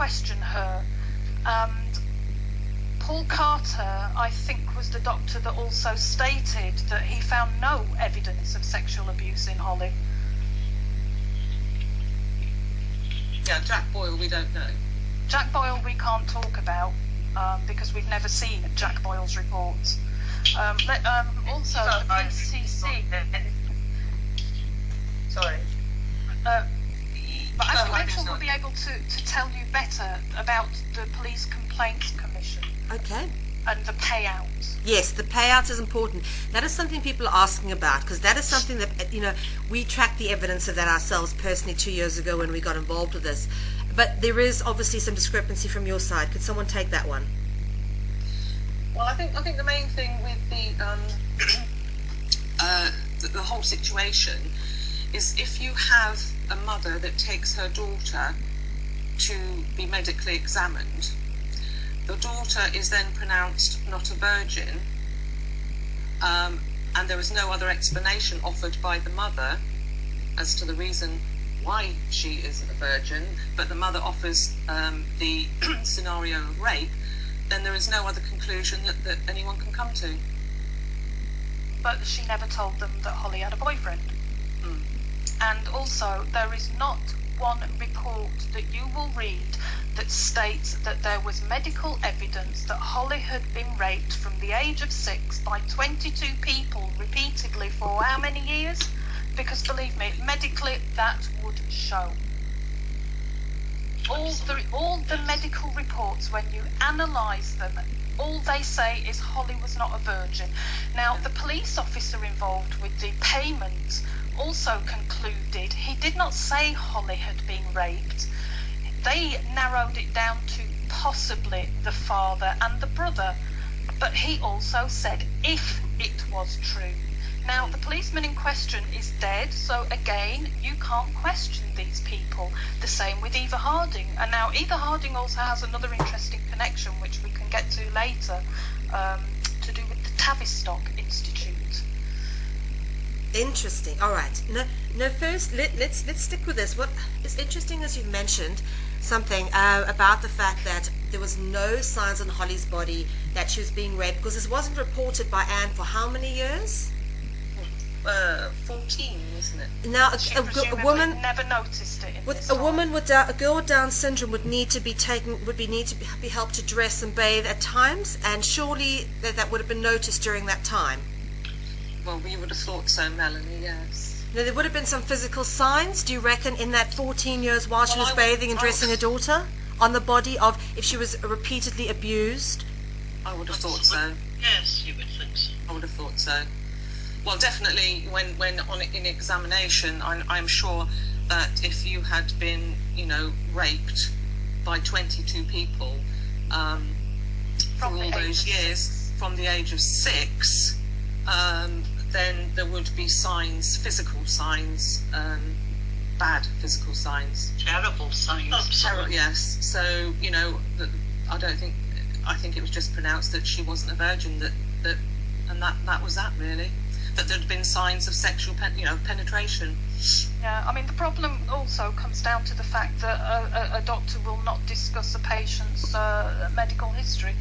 question her, and Paul Carter, I think, was the doctor that also stated that he found no evidence of sexual abuse in Hollie. Yeah, Jack Boyle, we don't know. Jack Boyle we can't talk about because we've never seen Jack Boyle's reports. Also, the PCC. Sorry. But I think Rachel will be able to tell you better about the Police Complaints Commission. Okay. And the payout. Yes, the payout is important. That is something people are asking about, because that is something that, you know, we tracked the evidence of that ourselves personally 2 years ago when we got involved with this. But there is obviously some discrepancy from your side. Could someone take that one? Well, I think the main thing with the whole situation is if you have a mother that takes her daughter to be medically examined, the daughter is then pronounced not a virgin, and there is no other explanation offered by the mother as to the reason why she isn't a virgin, but the mother offers the scenario of rape, then there is no other conclusion that anyone can come to. But she never told them that Hollie had a boyfriend. Mm. And also, there is not one report that you will read that states that there was medical evidence that Hollie had been raped from the age of 6 by 22 people repeatedly for how many years? Because believe me, medically that would show. All the medical reports, when you analyse them, all they say is Hollie was not a virgin. Now, the police officer involved with the payment also concluded he did not say Hollie had been raped. They narrowed it down to possibly the father and the brother, but he also said if it was true. Now, the policeman in question is dead, so again, you can't question these people. The same with Eva Harding. And now, Eva Harding also has another interesting connection, which we can get to later, to do with the Tavistock Institute. Interesting. All right. No. First, let's stick with this. What is interesting is you've mentioned something about the fact that there was no signs on Hollie's body that she was being raped, because this wasn't reported by Anne for how many years? 14, isn't it? Now, a woman never noticed it. A woman with a girl with Down syndrome would need to be be helped to dress and bathe at times, and surely that would have been noticed during that time. Well, we would have thought so, Melanie. Yes. Now, there would have been some physical signs. Do you reckon in that 14 years while she was bathing and dressing her daughter on the body of if she was repeatedly abused? I would have thought so. Yes, you would think so. I would have thought so. Well, definitely when in examination, I'm sure that if you had been, raped by 22 people for all those years, from the age of 6, then there would be signs, physical signs, bad physical signs. Terrible signs. Absolutely. Yes. So, I think it was just pronounced that she wasn't a virgin, and that was that really. That there'd been signs of sexual penetration. Yeah, I mean, the problem also comes down to the fact that a doctor will not discuss a patient's medical history.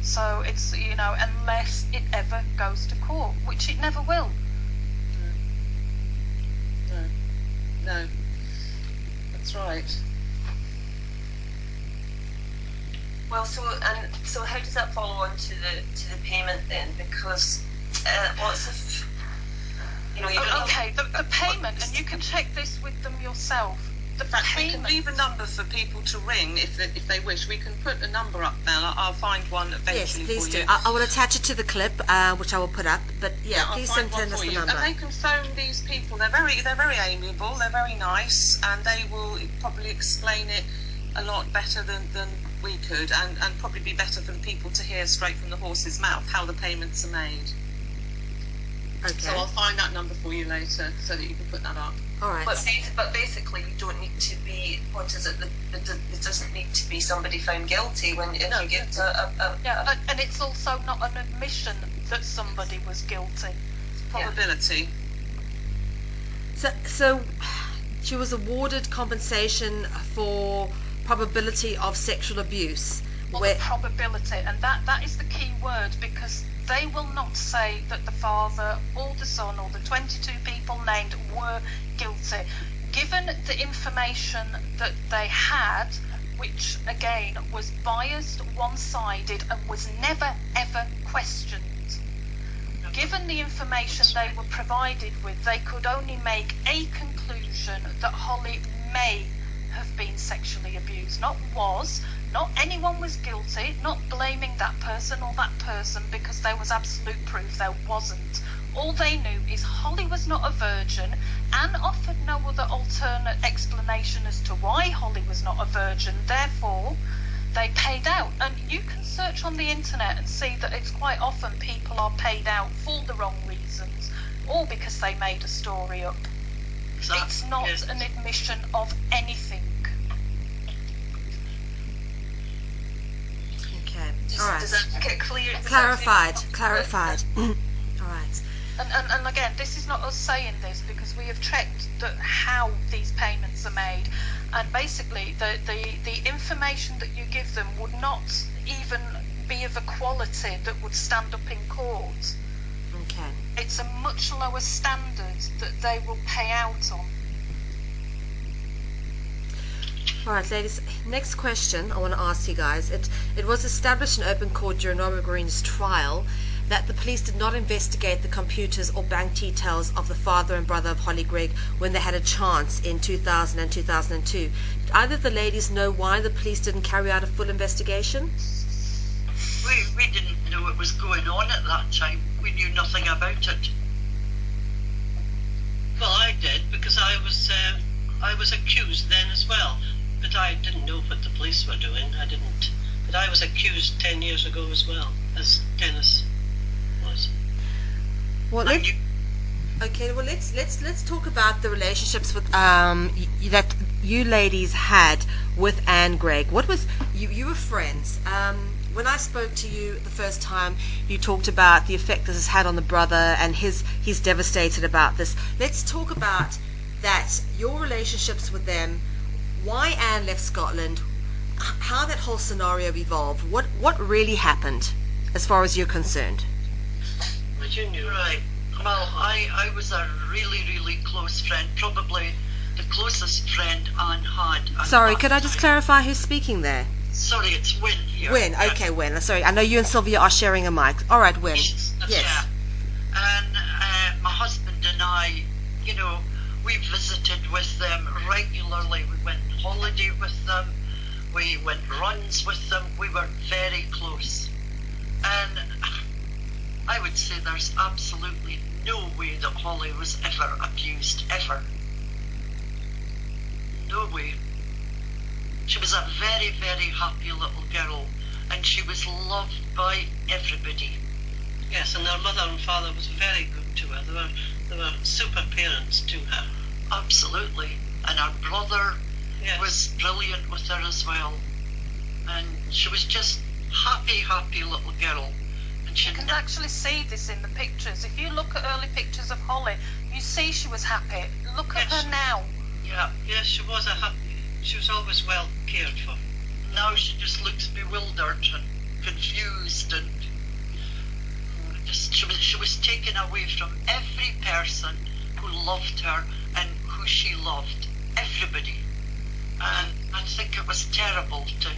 So it's, unless it ever goes to court, which it never will. No. That's right. Well, so how does that follow on to the payment then? Because lots of the payment, and you can check this with them yourself. The we can leave a number for people to ring if they wish. We can put a number up there. I'll find one eventually. Yes, please for you. do. I will attach it to the clip, which I will put up. But please send us the number. And they can phone these people. They're very amiable. They're very nice, and they will probably explain it a lot better than we could, and probably be better for the people to hear straight from the horse's mouth how the payments are made. Okay. So I'll find that number for you later so that you can put that up. All right. But basically, you don't need to be. What is it? It doesn't need to be somebody found guilty when you get and it's also not an admission that somebody was guilty. It's probability. So she was awarded compensation for probability of sexual abuse. Or the probability, and that is the key word, because they will not say that the father or the son or the 22 people named were guilty. Given the information that they had, which again was biased, one-sided, and was never ever questioned, given the information they were provided with, they could only make a conclusion that Hollie may have been sexually abused, not was, not anyone was guilty, not blaming that person or that person, because there was absolute proof there wasn't. All they knew is Hollie was not a virgin. Anne offered no other alternate explanation as to why Hollie was not a virgin, therefore they paid out. And you can search on the internet and see that it's quite often people are paid out for the wrong reasons, or because they made a story up. Exactly. It's not an admission of anything. Okay. All right. Does that get clear? Clarified. All right. And again, this is not us saying this, because we have checked how these payments are made, and basically the information that you give them would not even be of a quality that would stand up in court. Okay. It's a much lower standard that they will pay out on. All right, ladies, next question I want to ask you guys. It was established in open court during Robert Green's trial that the police did not investigate the computers or bank details of the father and brother of Hollie Greig when they had a chance in 2000 and 2002. Did either of the ladies know why the police didn't carry out a full investigation? We didn't know what was going on at that time. We knew nothing about it. Well, I did, because I was accused then as well, but I didn't know what the police were doing. I didn't. But I was accused 10 years ago as well, as Dennis was. Well, let's talk about the relationships with that you ladies had with Anne Greig. What was you were friends? When I spoke to you the first time, you talked about the effect this has had on the brother, and he's devastated about this. Let's talk about that, your relationships with them, why Anne left Scotland, how that whole scenario evolved, what really happened as far as you're concerned. Well, you knew. Right. Well, I was a really, really close friend, probably the closest friend Anne had. Sorry, could I just clarify who's speaking there? Sorry, it's Wynne here. Wynne, okay, Wynne. Sorry, I know you and Sylvia are sharing a mic. All right, Wynne. Yes. Yeah. And my husband and I, we visited with them regularly. We went on holiday with them. We went runs with them. We were very close. And I would say there's absolutely no way that Hollie was ever abused, ever. No way. She was a very, very happy little girl, and she was loved by everybody. Yes, and her mother and father was very good to her. They were super parents to her. Absolutely. And her brother was brilliant with her as well. And she was just happy little girl. And you can actually see this in the pictures. If you look at early pictures of Hollie, you see she was happy. Look at her now. Yeah. Yes, she was she was always well cared for. Now she just looks bewildered and confused, and she was taken away from every person who loved her and who she loved. Everybody. And I think it was terrible to